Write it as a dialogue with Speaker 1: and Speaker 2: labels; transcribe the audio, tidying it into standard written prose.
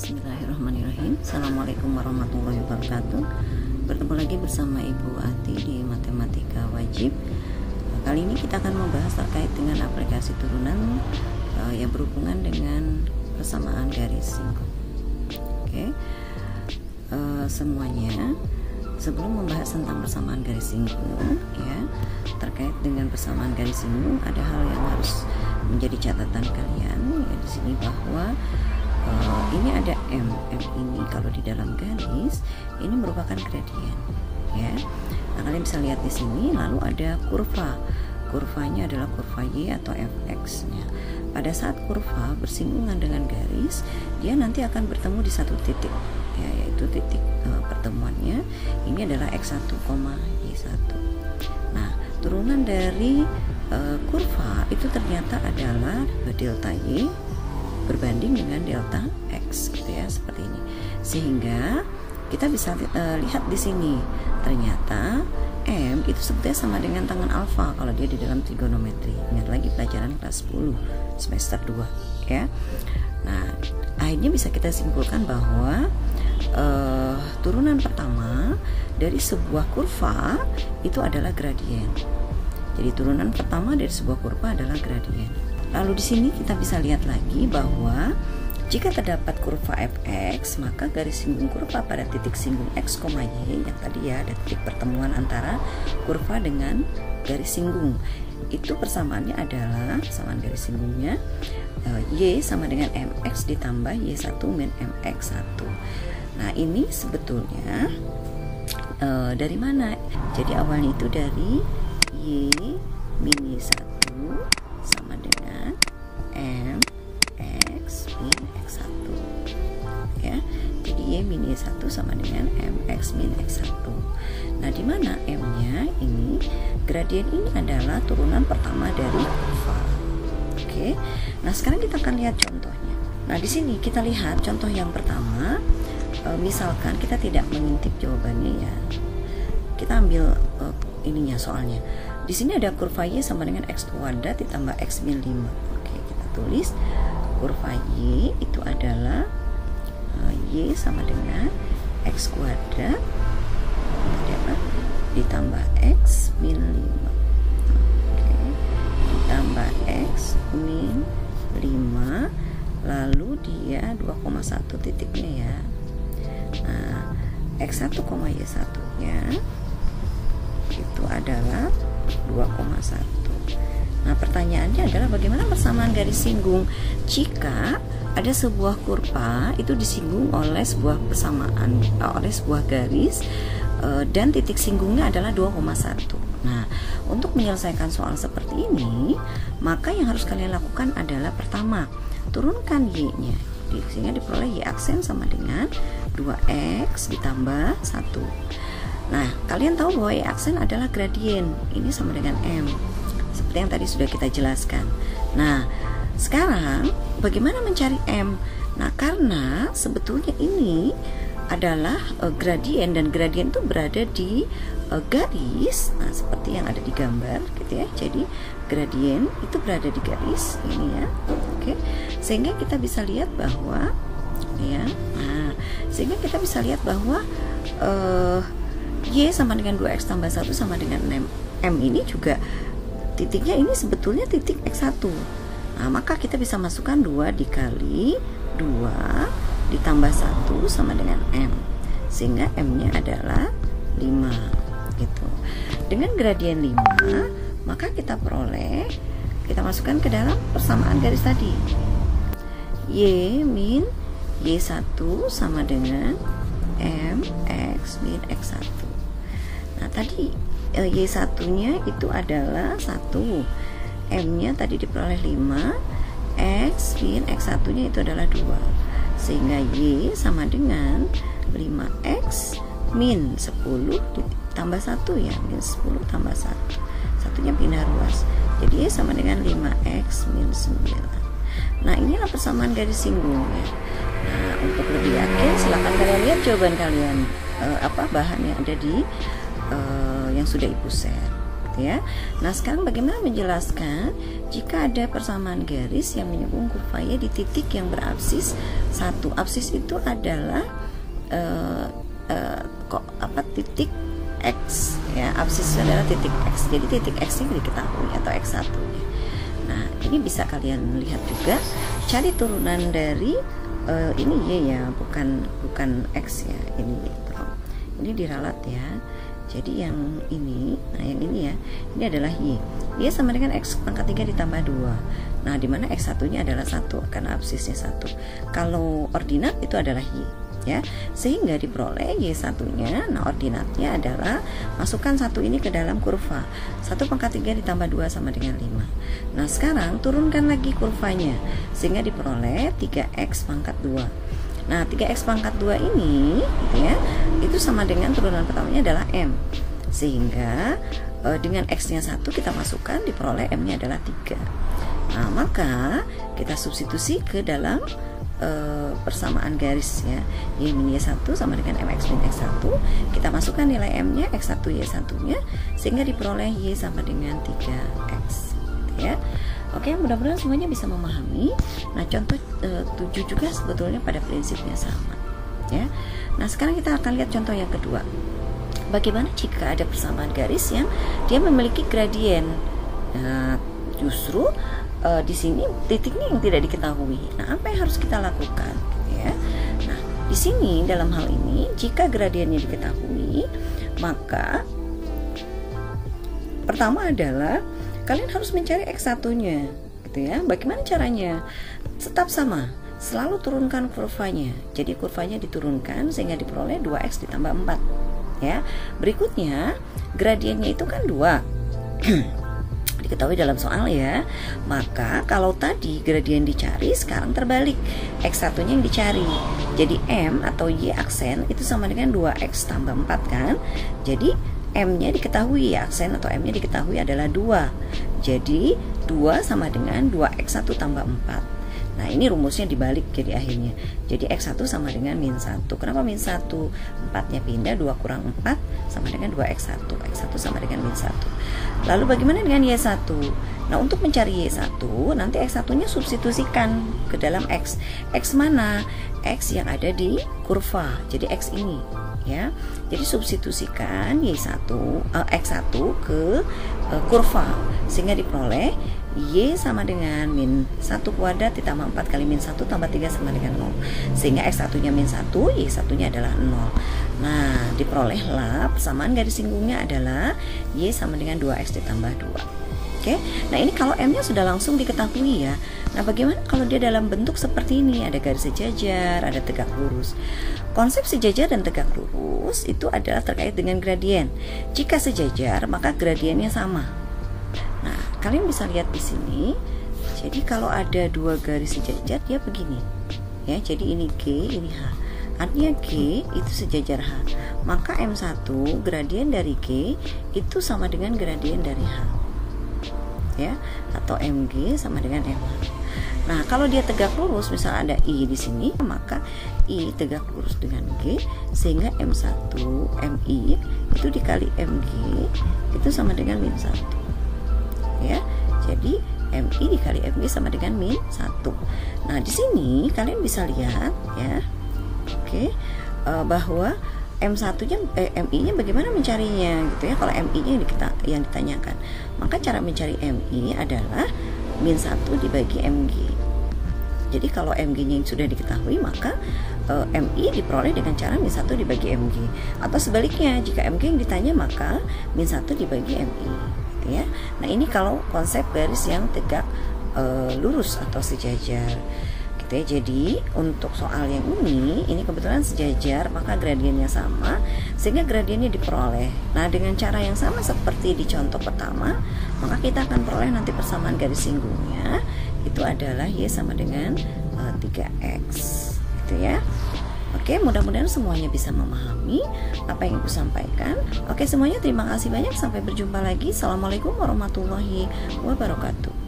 Speaker 1: Bismillahirrahmanirrahim. Assalamualaikum warahmatullahi wabarakatuh. Bertemu lagi bersama Ibu Ati di Matematika Wajib. Kali ini kita akan membahas terkait dengan aplikasi turunan yang berhubungan dengan persamaan garis singgung. Oke. Semuanya, sebelum membahas tentang persamaan garis singgung, ya, terkait dengan persamaan garis singgung ada hal yang harus menjadi catatan kalian, ya, di sini bahwa ini ada M ini kalau di dalam garis ini merupakan gradien, ya. Nah, kalian bisa lihat di sini. Lalu ada kurvanya adalah kurva Y atau fx-nya. Pada saat kurva bersinggungan dengan garis, dia nanti akan bertemu di satu titik, ya, yaitu titik pertemuannya ini adalah x1, y1. Nah, turunan dari kurva itu ternyata adalah delta y berbanding dengan delta x, gitu ya, seperti ini. Sehingga kita bisa lihat di sini ternyata M itu sebetulnya sama dengan tangan alfa kalau dia di dalam trigonometri. Ingat lagi pelajaran kelas 10 semester 2, ya. Nah, akhirnya bisa kita simpulkan bahwa turunan pertama dari sebuah kurva itu adalah gradien. Jadi turunan pertama dari sebuah kurva adalah gradien. Lalu di sini kita bisa lihat lagi bahwa jika terdapat kurva fx, maka garis singgung kurva pada titik singgung x, y yang tadi, ya, ada titik pertemuan antara kurva dengan garis singgung. Itu persamaannya adalah persamaan garis singgungnya y sama dengan mx ditambah y1 min mx1. Nah, ini sebetulnya dari mana? Jadi awalnya itu dari y min y1 sama dengan mx min x1, ya. Jadi y min y1 sama dengan mx min x1. Nah, di mana m-nya ini? Gradien ini adalah turunan pertama dari kurva. Oke. Nah, sekarang kita akan lihat contohnya. Nah, di sini kita lihat contoh yang pertama. Misalkan kita tidak mengintip jawabannya, ya. Kita ambil ininya soalnya. Di sini ada kurva y sama dengan x kuadrat ditambah x min 5. Oke, kita tulis kurva y itu adalah y sama dengan x kuadrat ditambah x min 5. Oke, ditambah x min 5, lalu dia 2,1 titiknya, ya. Nah, x1, y1 nya itu adalah 2,1. Nah, pertanyaannya adalah bagaimana persamaan garis singgung jika ada sebuah kurva itu disinggung oleh sebuah persamaan oleh sebuah garis dan titik singgungnya adalah 2,1. Nah, untuk menyelesaikan soal seperti ini, maka yang harus kalian lakukan adalah pertama, turunkan y-nya. Sehingga diperoleh y aksen sama dengan 2x ditambah 1. Nah, kalian tahu bahwa y aksen adalah gradien. Ini sama dengan m, seperti yang tadi sudah kita jelaskan. Nah, sekarang bagaimana mencari m? Nah, karena sebetulnya ini adalah gradien, dan gradien itu berada di garis. Nah, seperti yang ada di gambar, gitu ya. Jadi gradien itu berada di garis ini, ya. Oke. Sehingga kita bisa lihat bahwa, ya. Nah, sehingga kita bisa lihat bahwa y sama dengan 2x tambah 1 sama dengan m ini juga titiknya ini sebetulnya titik x1. Nah, maka kita bisa masukkan 2 dikali 2 ditambah 1 sama dengan m, sehingga m-nya adalah 5, gitu. Dengan gradien 5, maka kita peroleh, kita masukkan ke dalam persamaan garis tadi. Y min y1 sama dengan mx min x1. Nah, tadi y1 nya itu adalah 1, m-nya tadi diperoleh 5, x min x1 nya itu adalah 2, sehingga y sama dengan 5x min 10 tambah 1, ya, min 10 tambah 1, satunya pindah ruas, jadi y sama dengan 5x min 9. Nah, inilah persamaan garis singgung, ya. Nah, untuk lebih yakin silahkan kalian lihat jawaban kalian, bahan yang ada di yang sudah Ibu share, gitu, ya. Nah, sekarang bagaimana menjelaskan jika ada persamaan garis yang menyambung kurva Y di titik yang berabsis 1. Absis itu adalah titik X ya, absis adalah titik X. Jadi titik X ini diketahui atau X1 nya. Nah, ini bisa kalian lihat juga, cari turunan dari ini Y ya, bukan X ya, ini diralat ya. Jadi yang ini, nah yang ini ya, ini adalah Y. Y sama dengan X pangkat 3 ditambah 2. Nah, dimana X1 nya adalah 1 karena absisnya 1. Kalau ordinat itu adalah Y ya, sehingga diperoleh Y1 nya. Nah, ordinatnya adalah masukkan 1 ini ke dalam kurva 1 pangkat 3 ditambah 2 sama dengan 5. Nah, sekarang turunkan lagi kurvanya sehingga diperoleh 3X pangkat 2. Nah, 3X pangkat 2 ini gitu ya, itu sama dengan turunan pertamanya adalah M. Sehingga dengan X nya 1 kita masukkan, diperoleh M nya adalah 3. Nah, maka kita substitusi ke dalam persamaan garis ya, Y min Y1 sama dengan MX min X1. Kita masukkan nilai M nya, X1 Y1 nya, sehingga diperoleh Y sama dengan 3X gitu ya. Oke, mudah-mudahan semuanya bisa memahami. Nah, contoh 7 juga sebetulnya pada prinsipnya sama ya. Nah, sekarang kita akan lihat contoh yang kedua. Bagaimana jika ada persamaan garis yang dia memiliki gradien? Nah, justru di sini titiknya yang tidak diketahui. Nah, apa yang harus kita lakukan gitu ya? Nah, di sini dalam hal ini jika gradiennya diketahui, maka pertama adalah kalian harus mencari X1-nya gitu ya. Bagaimana caranya? Tetap sama, selalu turunkan kurvanya. Jadi kurvanya diturunkan sehingga diperoleh 2X ditambah 4 ya. Berikutnya gradiennya itu kan 2 diketahui dalam soal ya. Maka kalau tadi gradien dicari, sekarang terbalik, X1 nya yang dicari. Jadi M atau Y aksen itu sama dengan 2X tambah 4 kan. Jadi M nya diketahui, aksen atau M nya diketahui adalah 2. Jadi 2 sama dengan 2X1 tambah 4. Nah, ini rumusnya dibalik jadi akhirnya. Jadi X1 sama dengan min 1. Kenapa min 1? 4-nya pindah, 2 kurang 4 sama dengan 2X1. X1 sama dengan min 1. Lalu bagaimana dengan Y1? Nah, untuk mencari Y1, nanti X1-nya substitusikan ke dalam X. X mana? X yang ada di kurva. Jadi X ini ya. Jadi substitusikan Y1 X1 ke kurva sehingga diperoleh Y sama dengan min 1 kuadrat ditambah 4 kali min 1 tambah 3 sama dengan 0. Sehingga X1 nya min 1, Y1 nya adalah 0. Nah, diperolehlah persamaan garis singgungnya adalah Y sama dengan 2X ditambah 2. Oke, nah ini kalau M nya sudah langsung diketahui ya. Nah, bagaimana kalau dia dalam bentuk seperti ini? Ada garis sejajar, ada tegak lurus. Konsep sejajar dan tegak lurus itu adalah terkait dengan gradien. Jika sejajar, maka gradiennya sama. Nah, kalian bisa lihat di sini. Jadi kalau ada dua garis sejajar, dia begini. Ya, jadi ini G, ini H. Artinya G itu sejajar H. Maka M1 gradien dari G itu sama dengan gradien dari H. Ya, atau MG sama dengan MH. Nah, kalau dia tegak lurus, misal ada I di sini, maka I tegak lurus dengan G, sehingga M1 MI itu dikali MG itu sama dengan min 1. Ya, jadi MI dikali MG sama dengan min 1. Nah, di sini kalian bisa lihat ya, bahwa M1-nya, MI-nya bagaimana mencarinya gitu ya. Kalau MI-nya yang ditanyakan, maka cara mencari MI adalah min 1 dibagi MG. Jadi kalau MG-nya yang sudah diketahui, maka MI diperoleh dengan cara min 1 dibagi MG. Atau sebaliknya, jika MG yang ditanya, maka min 1 dibagi MI gitu ya. Nah, ini kalau konsep garis yang tegak lurus atau sejajar. Jadi untuk soal yang ini kebetulan sejajar, maka gradiennya sama sehingga gradiennya diperoleh. Nah, dengan cara yang sama seperti di contoh pertama, maka kita akan peroleh nanti persamaan garis singgungnya itu adalah Y sama dengan 3X gitu ya. Oke, mudah-mudahan semuanya bisa memahami apa yang aku sampaikan. Oke, semuanya terima kasih banyak, sampai berjumpa lagi. Assalamualaikum warahmatullahi wabarakatuh.